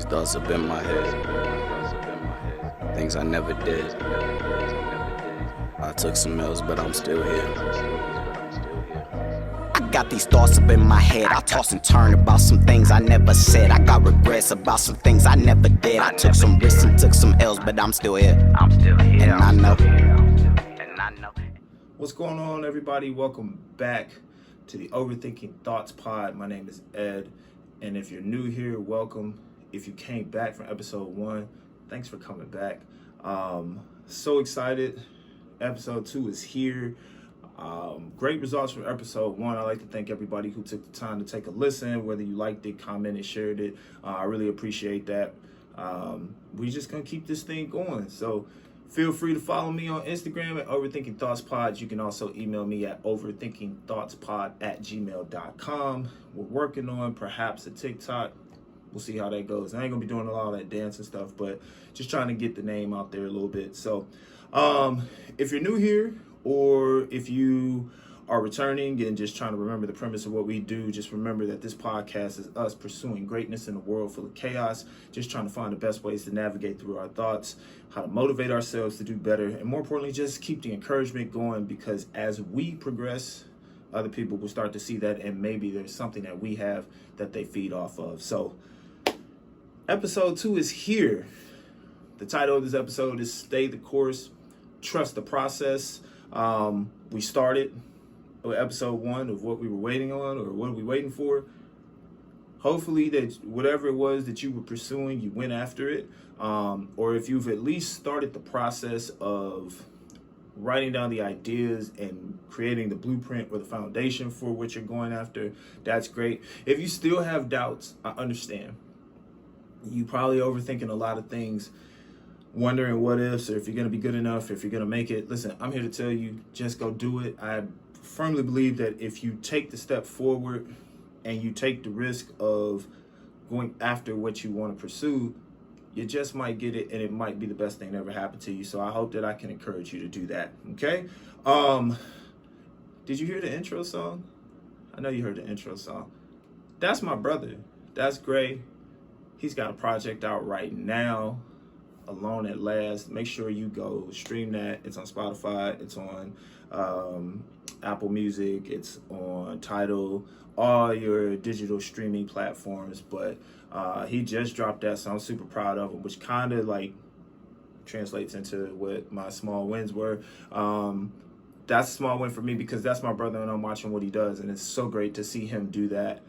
These thoughts up in my head, things I never did. I took some L's, but I'm still here. I got these thoughts up in my head. I toss and turn about some things I never said. I got regrets about some things I never did. I took some risks and took some L's, but I'm still here. And I know. What's going on, everybody? Welcome back to the Overthinking Thoughts Pod. My name is Ed, and if you're new here, welcome. If you came back from episode 1, thanks for coming back. So excited. Episode 2 is here. Great results from episode 1. I'd like to thank everybody who took the time to take a listen, whether you liked it, commented, shared it. I really appreciate that. We're just going to keep this thing going. So feel free to follow me on Instagram at OverthinkingThoughtsPod. You can also email me at ovethinkingthoughtspod@gmail.com. We're working on perhaps a TikTok. We'll see how that goes. I ain't going to be doing a lot of that dance and stuff, but just trying to get the name out there a little bit. So if you're new here, or if you are returning and just trying to remember the premise of what we do, just remember that this podcast is us pursuing greatness in a world full of chaos, just trying to find the best ways to navigate through our thoughts, how to motivate ourselves to do better, and more importantly, just keep the encouragement going, because as we progress, other people will start to see that, and maybe there's something that we have that they feed off of. So episode 2 is here. The title of this episode is Stay the Course, Trust the Process. We started with episode 1 of what we were waiting on, or what are we waiting for. Hopefully that whatever it was that you were pursuing, you went after it. Or if you've at least started the process of writing down the ideas and creating the blueprint or the foundation for what you're going after, that's great. If you still have doubts, I understand. You probably overthinking a lot of things, wondering what ifs, or if you're going to be good enough, if you're going to make it. Listen, I'm here to tell you, just go do it. I firmly believe that if you take the step forward and you take the risk of going after what you want to pursue, you just might get it, and it might be the best thing that ever happened to you. So I hope that I can encourage you to do that. Okay. Did you hear the intro song? I know you heard the intro song. That's my brother. That's Gray. He's got a project out right now, Alone at Last. Make sure you go stream that. It's on Spotify. It's on Apple Music. It's on Tidal, all your digital streaming platforms. But he just dropped that, so I'm super proud of him, which kind of like translates into what my small wins were. That's a small win for me because that's my brother, and I'm watching what he does, and it's so great to see him do that.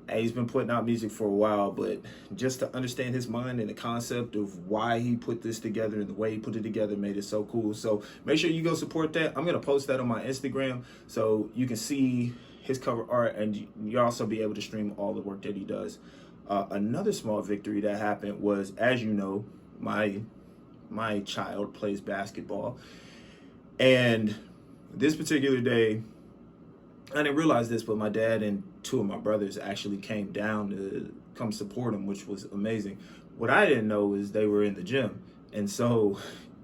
And he's been putting out music for a while, but just to understand his mind and the concept of why he put this together and the way he put it together made it so cool. So make sure you go support that. I'm going to post that on my Instagram so you can see his cover art, and you'll also be able to stream all the work that he does. Another small victory that happened was, as you know, my child plays basketball. And this particular day, I didn't realize this, but my dad and 2 of my brothers actually came down to come support him, which was amazing. What I didn't know is they were in the gym. And so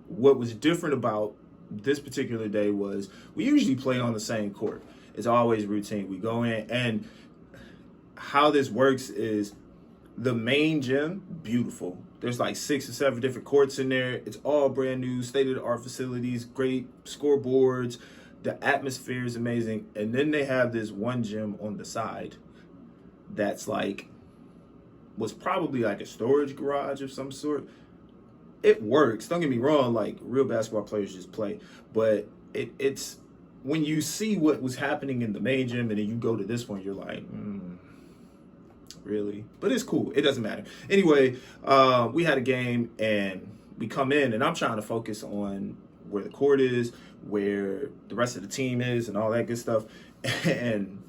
what was different about this particular day was we usually play on the same court. It's always routine. We go in, and how this works is the main gym, beautiful. There's like 6 or 7 different courts in there. It's all brand new, state-of-the-art facilities, great scoreboards. The atmosphere is amazing. And then they have this one gym on the side that's like, was probably like a storage garage of some sort. It works. Don't get me wrong, like real basketball players just play. But it's when you see what was happening in the main gym and then you go to this one, you're like, really? But it's cool. It doesn't matter. Anyway, we had a game and we come in, and I'm trying to focus on where the court is, where the rest of the team is, and all that good stuff. And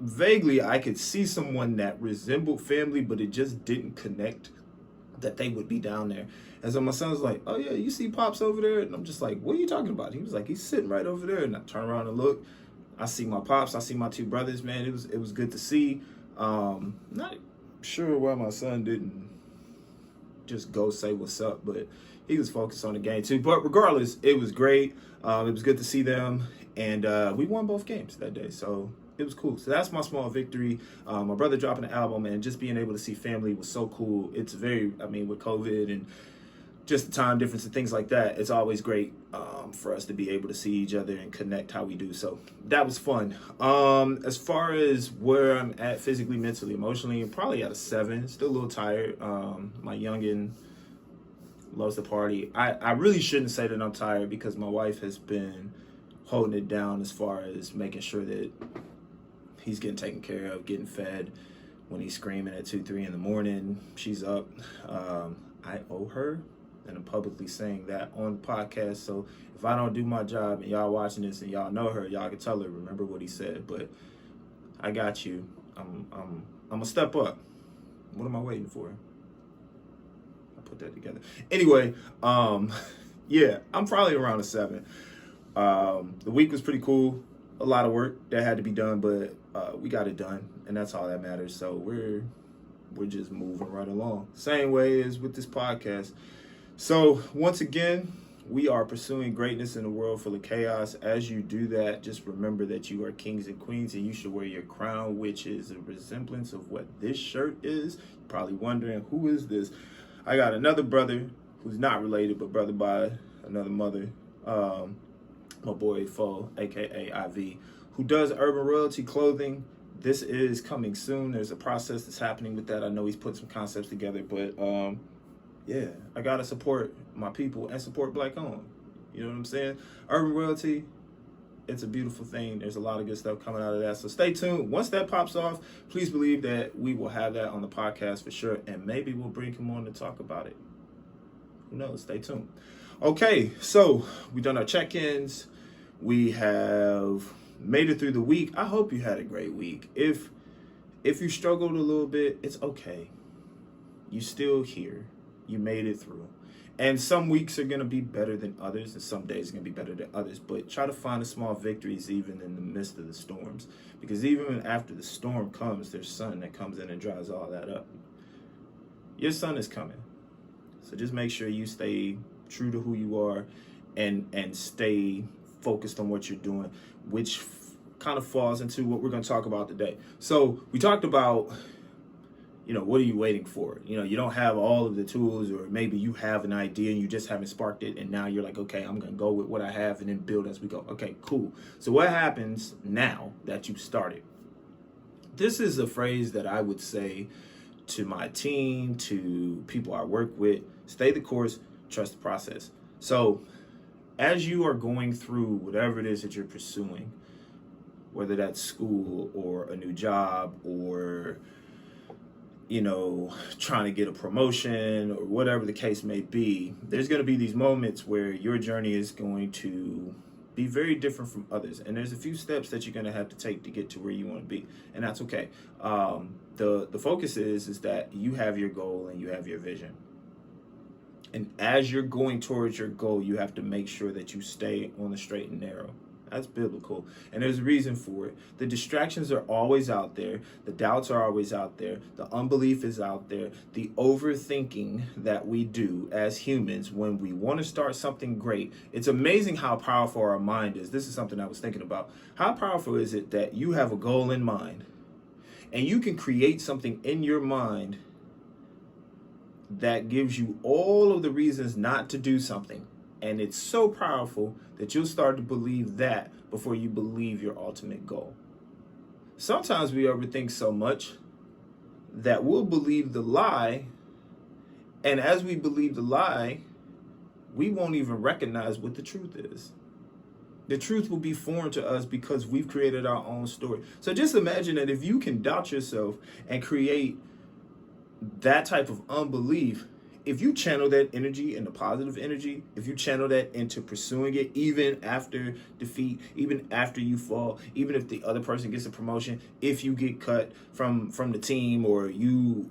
vaguely, I could see someone that resembled family, but it just didn't connect that they would be down there. And so my son's like, "Oh yeah, you see Pops over there?" And I'm just like, "What are you talking about?" He was like, "He's sitting right over there." And I turn around and look. I see my Pops. I see my 2 brothers. Man, it was good to see. Not sure why my son didn't just go say what's up, but he was focused on the game too. But regardless, it was great. It was good to see them, and we won both games that day. So It was cool. So that's my small victory. My brother dropping the album and just being able to see family was so cool. It's very, I mean, with COVID and just the time difference and things like that, it's always great for us to be able to see each other and connect how we do. So that was fun. As far as where I'm at physically, mentally, emotionally, I'm probably at a 7. Still a little tired. My youngin' loves to party. I really shouldn't say that I'm tired because my wife has been holding it down as far as making sure that he's getting taken care of, getting fed. When he's screaming at 2, 3 in the morning, she's up. I owe her, and I'm publicly saying that on the podcast. So if I don't do my job and y'all watching this and y'all know her, y'all can tell her, remember what he said. But I got you. I'm gonna step up. What am I waiting for? I put that together. Anyway, yeah, I'm probably around a 7. The week was pretty cool. A lot of work that had to be done, but we got it done, and that's all that matters. So we're just moving right along. Same way as with this podcast. So once again, we are pursuing greatness in a world full of chaos. As you do that, just remember that you are kings and queens, and you should wear your crown, which is a resemblance of what this shirt is. You're probably wondering, who is this? I got another brother who's not related, but brother by another mother. My boy Fo, aka IV, who does urban royalty clothing. This is coming soon. There's a process that's happening with that. I know he's put some concepts together, but yeah, I gotta support my people and support Black owned. You know what I'm saying? Urban royalty, it's a beautiful thing. There's a lot of good stuff coming out of that. So stay tuned. Once that pops off, please believe that we will have that on the podcast for sure, and maybe we'll bring him on to talk about it. Who knows? Stay tuned. Okay, so we've done our check-ins. We have made it through the week. I hope you had a great week. If you struggled a little bit, it's okay. You're still here. You made it through. And some weeks are going to be better than others, and some days are going to be better than others. But try to find the small victories even in the midst of the storms. Because even after the storm comes, there's sun that comes in and dries all that up. Your sun is coming. So just make sure you stay true to who you are and stay focused on what you're doing, which kind of falls into what we're going to talk about today. So we talked about, what are you waiting for? You don't have all of the tools, or maybe you have an idea and you just haven't sparked it, and now you're like, okay, I'm going to go with what I have and then build as we go. Okay, cool. So what happens now that you've started? This is a phrase that I would say to my team, to people I work with: stay the course, trust the process. So as you are going through whatever it is that you're pursuing, whether that's school or a new job or, trying to get a promotion or whatever the case may be, there's going to be these moments where your journey is going to be very different from others. And there's a few steps that you're going to have to take to get to where you want to be. And that's okay. The focus is that you have your goal and you have your vision. And as you're going towards your goal, you have to make sure that you stay on the straight and narrow. That's biblical. And there's a reason for it. The distractions are always out there. The doubts are always out there. The unbelief is out there. The overthinking that we do as humans when we want to start something great. It's amazing how powerful our mind is. This is something I was thinking about. How powerful is it that you have a goal in mind and you can create something in your mind that gives you all of the reasons not to do something? And it's so powerful that you'll start to believe that before you believe your ultimate goal. Sometimes we overthink so much that we'll believe the lie. And as we believe the lie, we won't even recognize what the truth is. The truth will be foreign to us because we've created our own story. So just imagine that if you can doubt yourself and create that type of unbelief, if you channel that energy into positive energy, if you channel that into pursuing it, even after defeat, even after you fall, even if the other person gets a promotion, if you get cut from the team, or you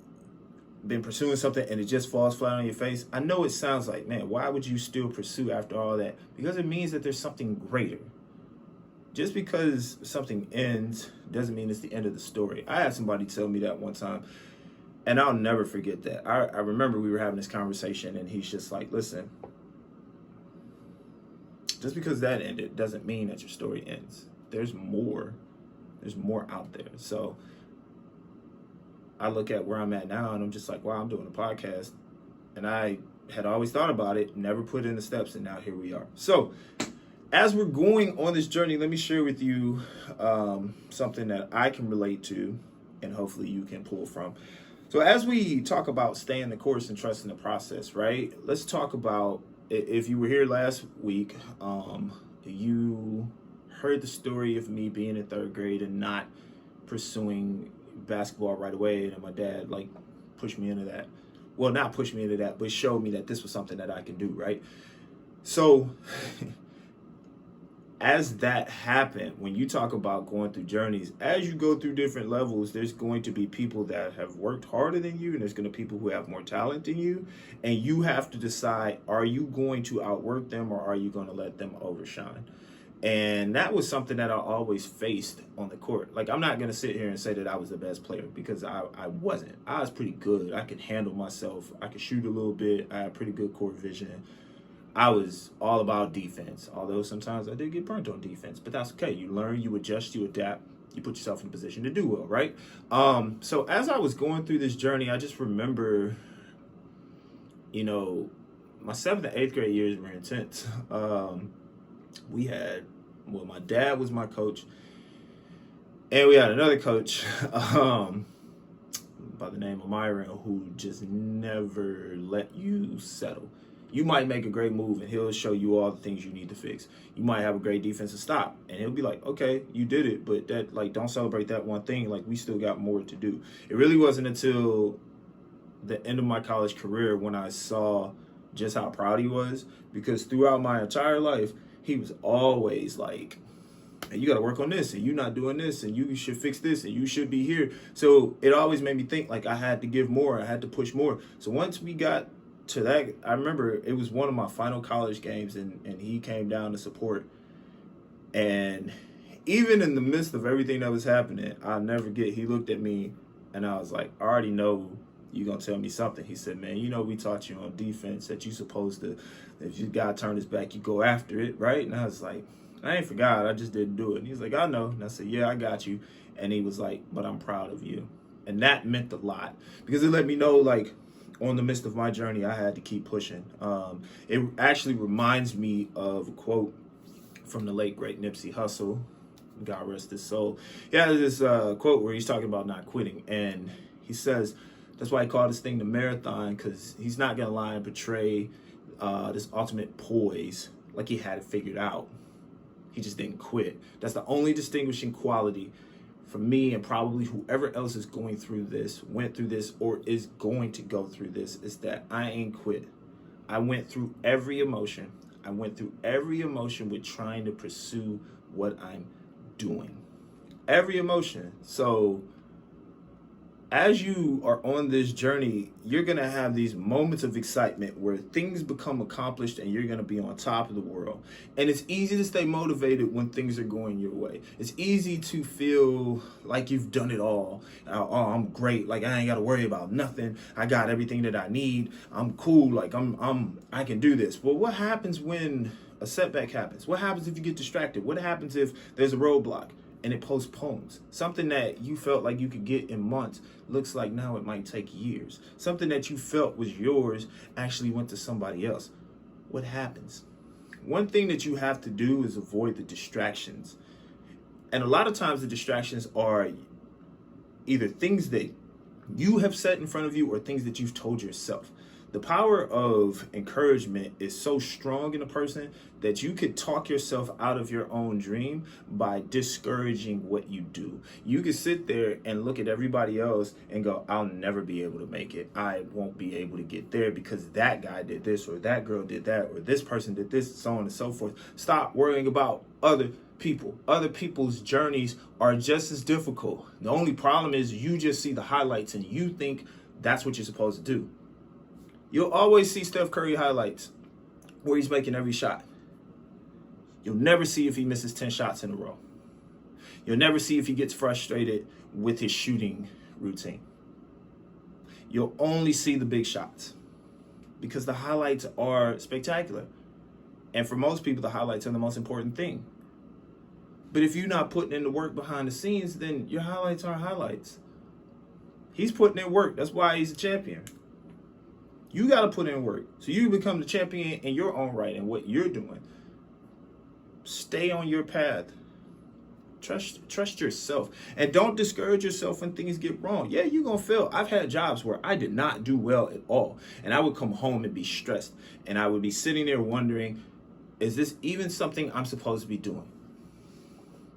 been pursuing something and it just falls flat on your face, I know it sounds like, man, why would you still pursue after all that? Because it means that there's something greater. Just because something ends doesn't mean it's the end of the story. I had somebody tell me that one time, and I'll never forget that. I remember we were having this conversation, and he's just like, listen, just because that ended doesn't mean that your story ends. There's more There's more out there. So I look at where I'm at now and I'm just like, wow, I'm doing a podcast. And I had always thought about it, never put in the steps, and now here we are. So as we're going on this journey, let me share with you something that I can relate to and hopefully you can pull from. So as we talk about staying the course and trusting the process, right? Let's talk about, if you were here last week, you heard the story of me being in third grade and not pursuing basketball right away. And my dad like pushed me into that. Well, not pushed me into that, but showed me that this was something that I can do, right? So as that happened, when you talk about going through journeys, as you go through different levels, there's going to be people that have worked harder than you, and there's going to be people who have more talent than you, and you have to decide, are you going to outwork them or are you going to let them overshine? And that was something that I always faced on the court. Like, I'm not going to sit here and say that I was the best player, because I wasn't. I was pretty good. I could handle myself. I could shoot a little bit. I had pretty good court vision. I was all about defense, although sometimes I did get burnt on defense, but that's okay. You learn, you adjust, you adapt, you put yourself in a position to do well, right? So as I was going through this journey, I just remember, you know, my 7th and 8th grade years were intense. My dad was my coach, and we had another coach by the name of Myron, who just never let you settle. You might make a great move and he'll show you all the things you need to fix. You might have a great defensive stop and he'll be like, okay, you did it, but that, like, don't celebrate that one thing. Like, we still got more to do. It really wasn't until the end of my college career when I saw just how proud he was, because throughout my entire life, he was always like, hey, you got to work on this, and you're not doing this, and you should fix this, and you should be here. So it always made me think like I had to give more. I had to push more. So once we got to that, I remember it was one of my final college games, and he came down to support. And even in the midst of everything that was happening, I'll never forget, he looked at me, and I was like, I already know you're going to tell me something. He said, man, you know, we taught you on defense that you're supposed to, if you got to turn his back, you go after it, right? And I was like, I ain't forgot, I just didn't do it. And he's like, I know. And I said, yeah, I got you. And he was like, but I'm proud of you. And that meant a lot, because it let me know, like, on the midst of my journey, I had to keep pushing. It actually reminds me of a quote from the late, great Nipsey Hussle. God rest his soul. He has this quote where he's talking about not quitting. And he says, that's why he called this thing the marathon, because he's not going to lie and portray this ultimate poise like he had it figured out. He just didn't quit. That's the only distinguishing quality for me, and probably whoever else is going through this, went through this, or is going to go through this, is that I ain't quit. I went through every emotion. I went through every emotion with trying to pursue what I'm doing. Every emotion. So as you are on this journey, you're going to have these moments of excitement where things become accomplished and you're going to be on top of the world. And it's easy to stay motivated when things are going your way. It's easy to feel like you've done it all. Oh, I'm great. Like, I ain't got to worry about nothing. I got everything that I need. I'm cool. Like, I can do this. But what happens when a setback happens? What happens if you get distracted? What happens if there's a roadblock and it postpones? Something that you felt like you could get in months looks like now it might take years. Something that you felt was yours actually went to somebody else. What happens? One thing that you have to do is avoid the distractions. And a lot of times the distractions are either things that you have set in front of you or things that you've told yourself. The power of encouragement is so strong in a person that you could talk yourself out of your own dream by discouraging what you do. You could sit there and look at everybody else and go, I'll never be able to make it. I won't be able to get there because that guy did this, or that girl did that, or this person did this, so on and so forth. Stop worrying about other people. Other people's journeys are just as difficult. The only problem is you just see the highlights and you think that's what you're supposed to do. You'll always see Steph Curry highlights where he's making every shot. You'll never see if he misses 10 shots in a row. You'll never see if he gets frustrated with his shooting routine. You'll only see the big shots because the highlights are spectacular. And for most people, the highlights are the most important thing. But if you're not putting in the work behind the scenes, then your highlights aren't highlights. He's putting in work. That's why he's a champion. You got to put in work. So you become the champion in your own right and what you're doing. Stay on your path. Trust yourself. And don't discourage yourself when things get wrong. Yeah, you're going to fail. I've had jobs where I did not do well at all. And I would come home and be stressed. And I would be sitting there wondering, is this even something I'm supposed to be doing?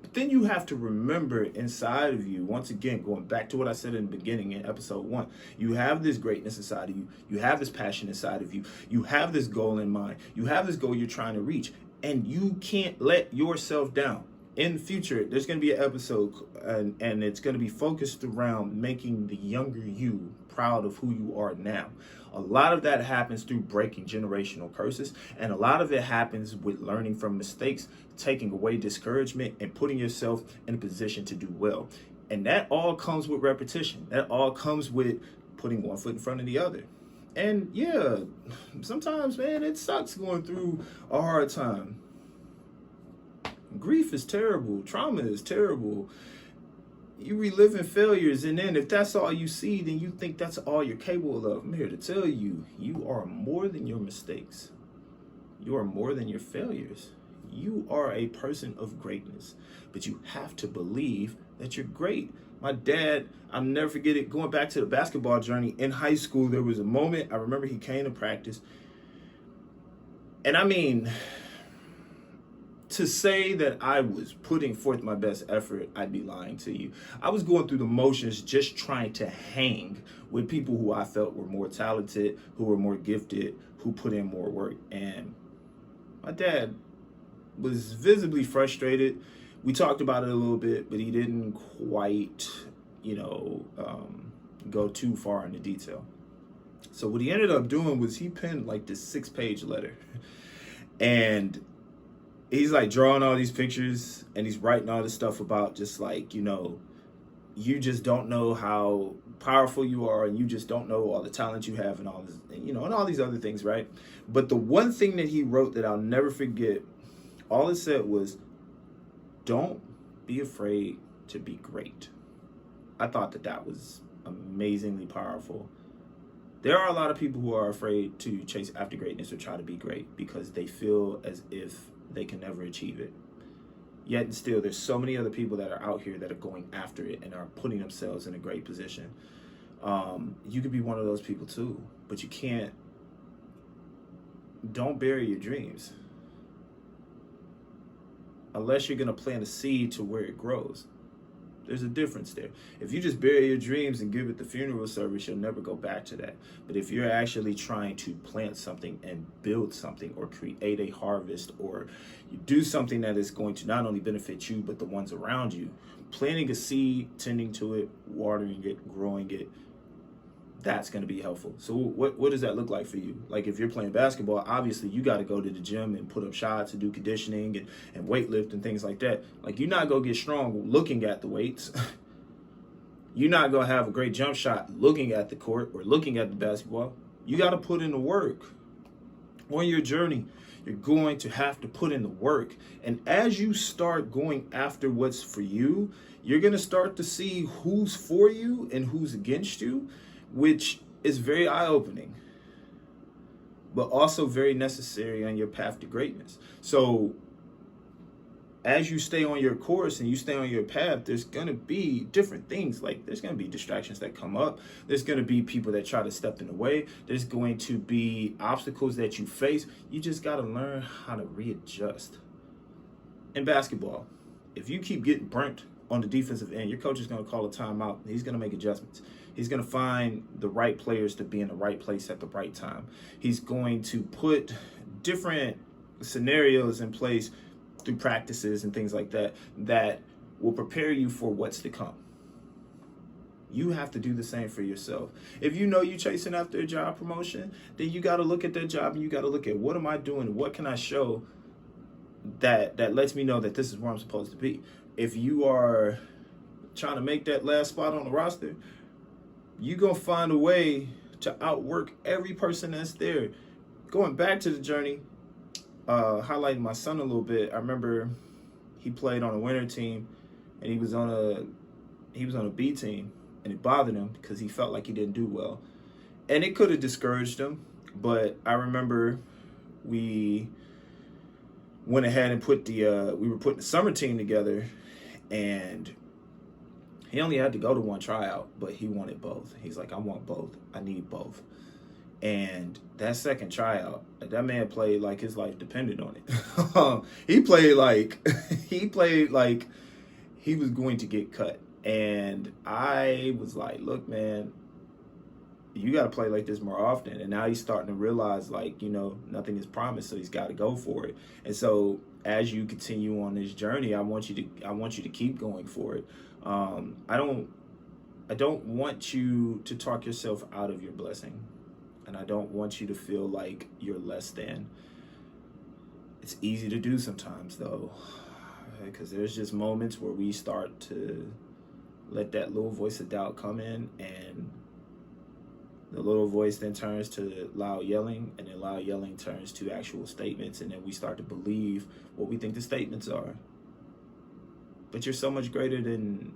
But then you have to remember inside of you, once again, going back to what I said in the beginning in episode 1, you have this greatness inside of you. You have this passion inside of you. You have this goal in mind. You have this goal you're trying to reach. And you can't let yourself down. In the future, there's going to be an episode and it's going to be focused around making the younger you proud of who you are now. A lot of that happens through breaking generational curses, and a lot of it happens with learning from mistakes, taking away discouragement, and putting yourself in a position to do well. And that all comes with repetition. That all comes with putting one foot in front of the other. And yeah, sometimes, man, it sucks going through a hard time. Grief is terrible. Trauma is terrible. You reliving failures, and then if that's all you see, then you think that's all you're capable of. I'm here to tell you, you are more than your mistakes. You are more than your failures. You are a person of greatness, but you have to believe that you're great. My dad, I'll never forget it, going back to the basketball journey in high school, there was a moment, I remember he came to practice, and I mean, to say that I was putting forth my best effort, I'd be lying to you. I was going through the motions just trying to hang with people who I felt were more talented, who were more gifted, who put in more work. And my dad was visibly frustrated. We talked about it a little bit, but he didn't quite, go too far into detail. So what he ended up doing was he penned like this 6-page letter. And he's like drawing all these pictures and he's writing all this stuff about just like, you just don't know how powerful you are, and you just don't know all the talent you have and all this, and all these other things, right? But the one thing that he wrote that I'll never forget, all it said was, don't be afraid to be great. I thought that was amazingly powerful. There are a lot of people who are afraid to chase after greatness or try to be great because they feel as if they can never achieve it. Yet and still, there's so many other people that are out here that are going after it and are putting themselves in a great position. You could be one of those people too, but you can't. Don't bury your dreams unless you're going to plant a seed to where it grows. There's a difference there. If you just bury your dreams and give it the funeral service, you'll never go back to that. But if you're actually trying to plant something and build something or create a harvest, or you do something that is going to not only benefit you, but the ones around you, planting a seed, tending to it, watering it, growing it, that's going to be helpful. So what does that look like for you? Like if you're playing basketball, obviously you got to go to the gym and put up shots and do conditioning and weight lift and things like that. Like you're not going to get strong looking at the weights. You're not going to have a great jump shot looking at the court or looking at the basketball. You got to put in the work. On your journey, you're going to have to put in the work. And as you start going after what's for you, you're going to start to see who's for you and who's against you, which is very eye-opening, but also very necessary on your path to greatness. So as you stay on your course and you stay on your path, there's going to be different things. Like there's going to be distractions that come up. There's going to be people that try to step in the way. There's going to be obstacles that you face. You just got to learn how to readjust. In basketball, if you keep getting burnt on the defensive end, your coach is going to call a timeout. He's going to make adjustments. He's going to find the right players to be in the right place at the right time. He's going to put different scenarios in place through practices and things like that that will prepare you for what's to come. You have to do the same for yourself. If you know you're chasing after a job promotion, then you got to look at that job and you got to look at what am I doing? What can I show that lets me know that this is where I'm supposed to be? If you are trying to make that last spot on the roster, you're going to find a way to outwork every person that's there. Going back to the journey, highlighting my son a little bit, I remember he played on a winter team, and he was on a B team, and it bothered him because he felt like he didn't do well, and it could have discouraged him. But I remember we went ahead and we were putting the summer team together, and he only had to go to one tryout, but he wanted both. He's like, I want both. I need both. And that second tryout, that man played like his life depended on it. He played like he was going to get cut. And I was like, look, man, you got to play like this more often. And now he's starting to realize, like, nothing is promised, so he's got to go for it. And so as you continue on this journey, I want you to keep going for it. I don't want you to talk yourself out of your blessing. And I don't want you to feel like you're less than. It's easy to do sometimes, though, because there's just moments where we start to let that little voice of doubt come in, and the little voice then turns to loud yelling, and then loud yelling turns to actual statements, and then we start to believe what we think the statements are. But you're so much greater than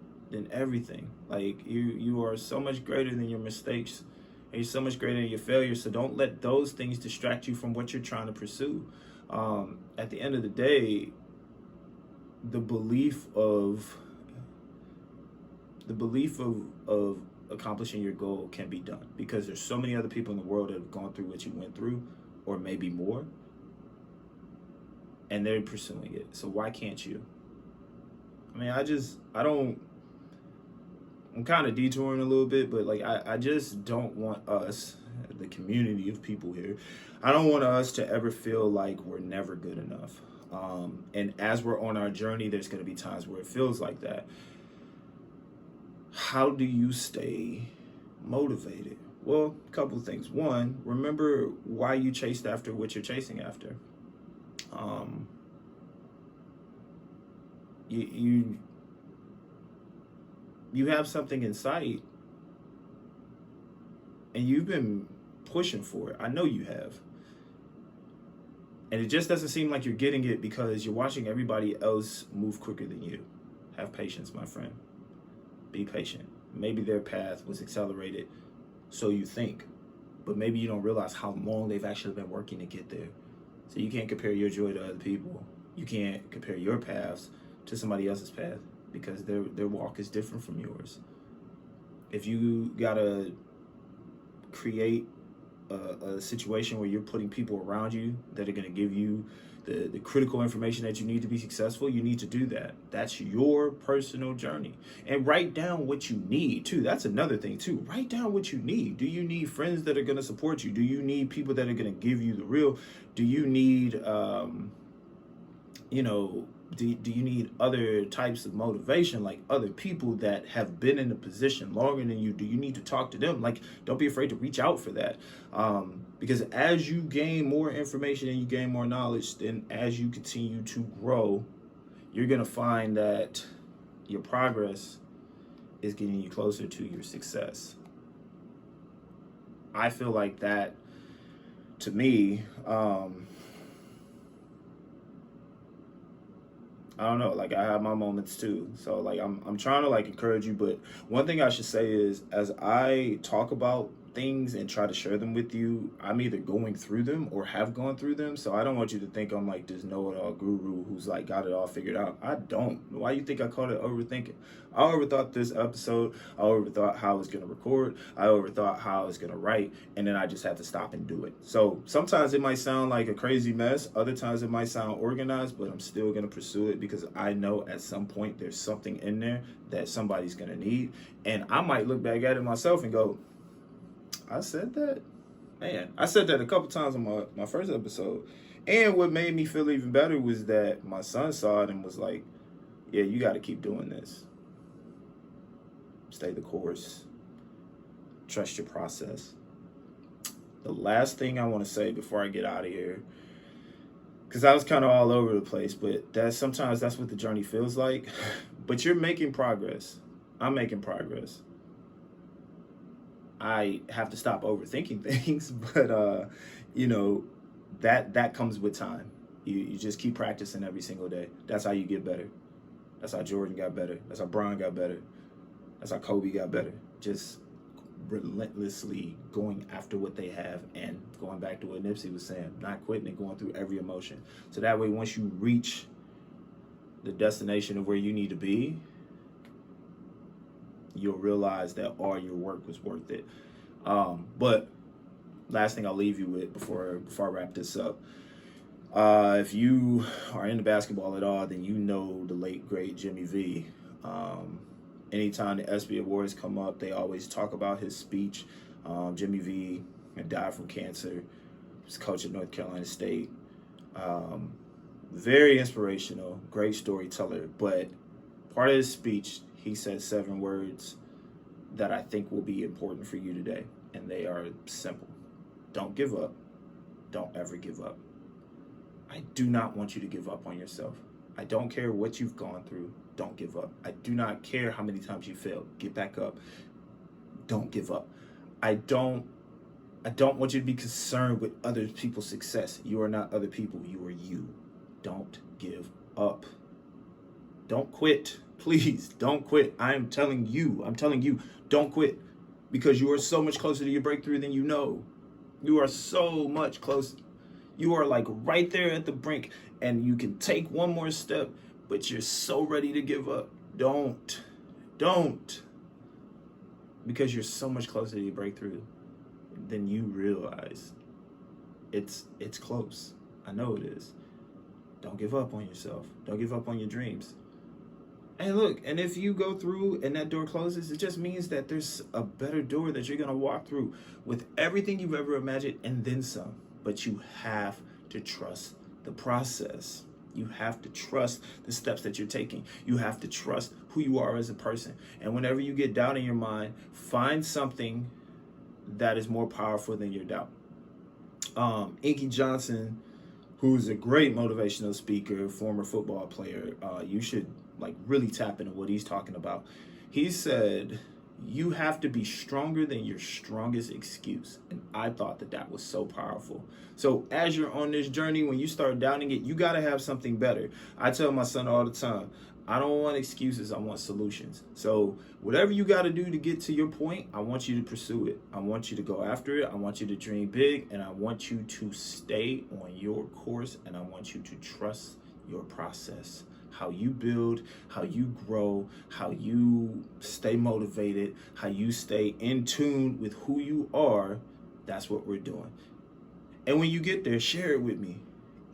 everything. Like, you are so much greater than your mistakes. And you're so much greater than your failures. So don't let those things distract you from what you're trying to pursue. At the end of the day, the belief of accomplishing your goal can be done, because there's so many other people in the world that have gone through what you went through, or maybe more, and they're pursuing it. So why can't you? I mean, I'm kind of detouring a little bit, but like I just don't want us, the community of people here, I don't want us to ever feel like we're never good enough. And as we're on our journey, there's going to be times where it feels like that. How do you stay motivated? Well, a couple of things. One, remember why you chased after what you're chasing after. You have something in sight, and you've been pushing for it. I know you have. And it just doesn't seem like you're getting it because you're watching everybody else move quicker than you. Have patience, my friend. Be patient. Maybe their path was accelerated, so you think, but maybe you don't realize how long they've actually been working to get there. So you can't compare your joy to other people. You can't compare your paths to somebody else's path, because their walk is different from yours. If you gotta create a situation where you're putting people around you that are gonna give you the critical information that you need to be successful, you need to do that. That's your personal journey. And write down what you need too. That's another thing too. Write down what you need. Do you need friends that are gonna support you? Do you need people that are gonna give you the real? Do you need do you need other types of motivation, like other people that have been in a position longer than you? Do you need to talk to them? Like, don't be afraid to reach out for that. Because as you gain more information and you gain more knowledge, then as you continue to grow, you're going to find that your progress is getting you closer to your success. I feel like that, to me, I don't know, like I have my moments too. So like I'm trying to like encourage you, but one thing I should say is, as I talk about things and try to share them with you, I'm either going through them or have gone through them. So I don't want you to think I'm like this know-it-all guru who's like got it all figured out. I don't. Why you think I called it overthinking? I overthought this episode. I overthought how I was going to record. I overthought how I was going to write. And then I just had to stop and do it. So sometimes it might sound like a crazy mess. Other times it might sound organized, but I'm still going to pursue it because I know at some point there's something in there that somebody's going to need. And I might look back at it myself and go, I said that? Man, I said that a couple times on my first episode. And what made me feel even better was that my son saw it and was like, yeah, you got to keep doing this. Stay the course. Trust your process. The last thing I want to say before I get out of here, because I was kind of all over the place, but sometimes that's what the journey feels like. But you're making progress. I'm making progress. I have to stop overthinking things, but that comes with time. You just keep practicing every single day. That's how you get better. That's how Jordan got better. That's how Bron got better. That's how Kobe got better. Just relentlessly going after what they have and going back to what Nipsey was saying, not quitting and going through every emotion. So that way, once you reach the destination of where you need to be, you'll realize that all your work was worth it. But last thing I'll leave you with before I wrap this up. If you are into basketball at all, then you know the late, great Jimmy V. Anytime the ESPY Awards come up, they always talk about his speech. Jimmy V had died from cancer. He was coach at North Carolina State. Very inspirational, great storyteller. But part of his speech, he said 7 words that I think will be important for you today. And they are simple. Don't give up. Don't ever give up. I do not want you to give up on yourself. I don't care what you've gone through. Don't give up. I do not care how many times you failed. Get back up. Don't give up. I don't want you to be concerned with other people's success. You are not other people. You are you. Don't give up. Don't quit. Please don't quit. I'm telling you, don't quit, because you are so much closer to your breakthrough than you know. You are so much closer. You are like right there at the brink, and you can take one more step, but you're so ready to give up. Don't. Because you're so much closer to your breakthrough than you realize. It's close. I know it is. Don't give up on yourself. Don't give up on your dreams. And look, and if you go through and that door closes, it just means that there's a better door that you're going to walk through with everything you've ever imagined and then some. But you have to trust the process. You have to trust the steps that you're taking. You have to trust who you are as a person. And whenever you get doubt in your mind, find something that is more powerful than your doubt. Inky Johnson, who's a great motivational speaker, former football player, you should really tap into what he's talking about. He said, you have to be stronger than your strongest excuse. And I thought that was so powerful. So as you're on this journey, when you start doubting it, you got to have something better. I tell my son all the time, I don't want excuses, I want solutions. So whatever you got to do to get to your point, I want you to pursue it. I want you to go after it. I want you to dream big, and I want you to stay on your course, and I want you to trust your process. How you build, how you grow, how you stay motivated, how you stay in tune with who you are, that's what we're doing. And when you get there, share it with me.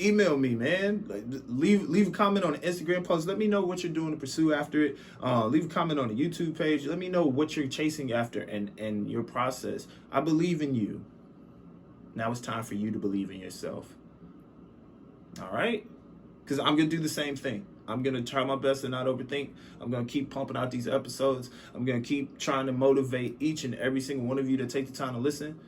Email me, man. Leave a comment on the Instagram post. Let me know what you're doing to pursue after it. Leave a comment on the YouTube page. Let me know what you're chasing after and your process. I believe in you. Now it's time for you to believe in yourself. All right? Because I'm going to do the same thing. I'm going to try my best to not overthink. I'm going to keep pumping out these episodes. I'm going to keep trying to motivate each and every single one of you to take the time to listen.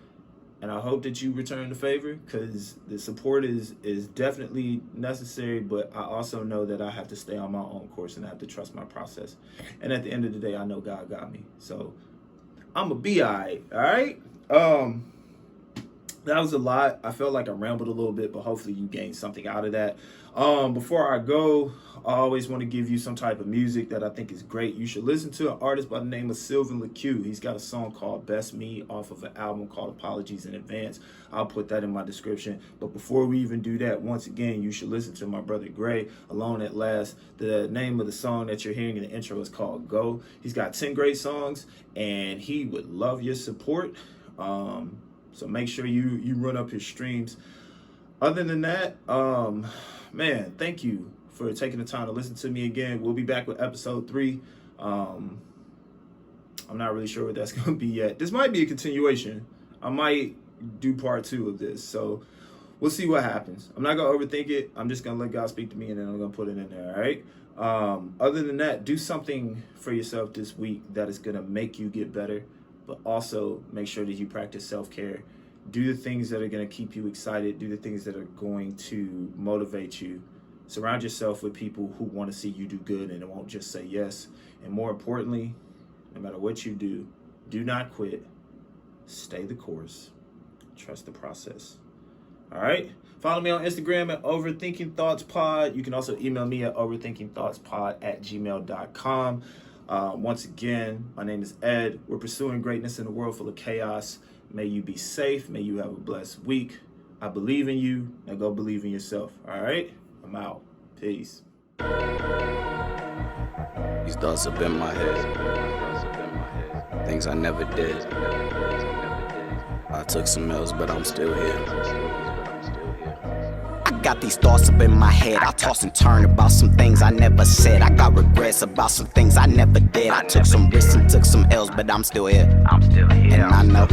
And I hope that you return the favor, because the support is definitely necessary. But I also know that I have to stay on my own course and I have to trust my process. And at the end of the day, I know God got me. So I'm going to be all right. All right? That was a lot. I felt like I rambled a little bit, but hopefully you gained something out of that. Before I go, I always want to give you some type of music that I think is great. You should listen to an artist by the name of Sylvan LeCue. He's got a song called Best Me off of an album called Apologies in Advance. I'll put that in my description. But before we even do that, once again, you should listen to my brother Gray, Alone at Last. The name of the song that you're hearing in the intro is called Go. He's got 10 great songs, and he would love your support. So make sure you run up his streams. Other than that, man, thank you for taking the time to listen to me again. We'll be back with episode 3. I'm not really sure what that's going to be yet. This might be a continuation. I might do part 2 of this. So we'll see what happens. I'm not going to overthink it. I'm just going to let God speak to me, and then I'm going to put it in there, all right? Other than that, do something for yourself this week that is going to make you get better. But also make sure that you practice self-care. Do the things that are going to keep you excited. Do the things that are going to motivate you. Surround yourself with people who want to see you do good and won't just say yes. And more importantly, no matter what you do, do not quit. Stay the course. Trust the process. All right. Follow me on Instagram at OverthinkingThoughtsPod. You can also email me at overthinkingthoughtspod@gmail.com. Once again, my name is Ed. We're pursuing greatness in a world full of chaos. May you be safe. May you have a blessed week. I believe in you. Now go believe in yourself. All right? I'm out. Peace. These thoughts have been in my head. Things I never did. I took some L's, but I'm still here. I got these thoughts up in my head. I toss and turn about some things I never said. I got regrets about some things I never did. I took some risks and took some L's, but I'm still here. And I know.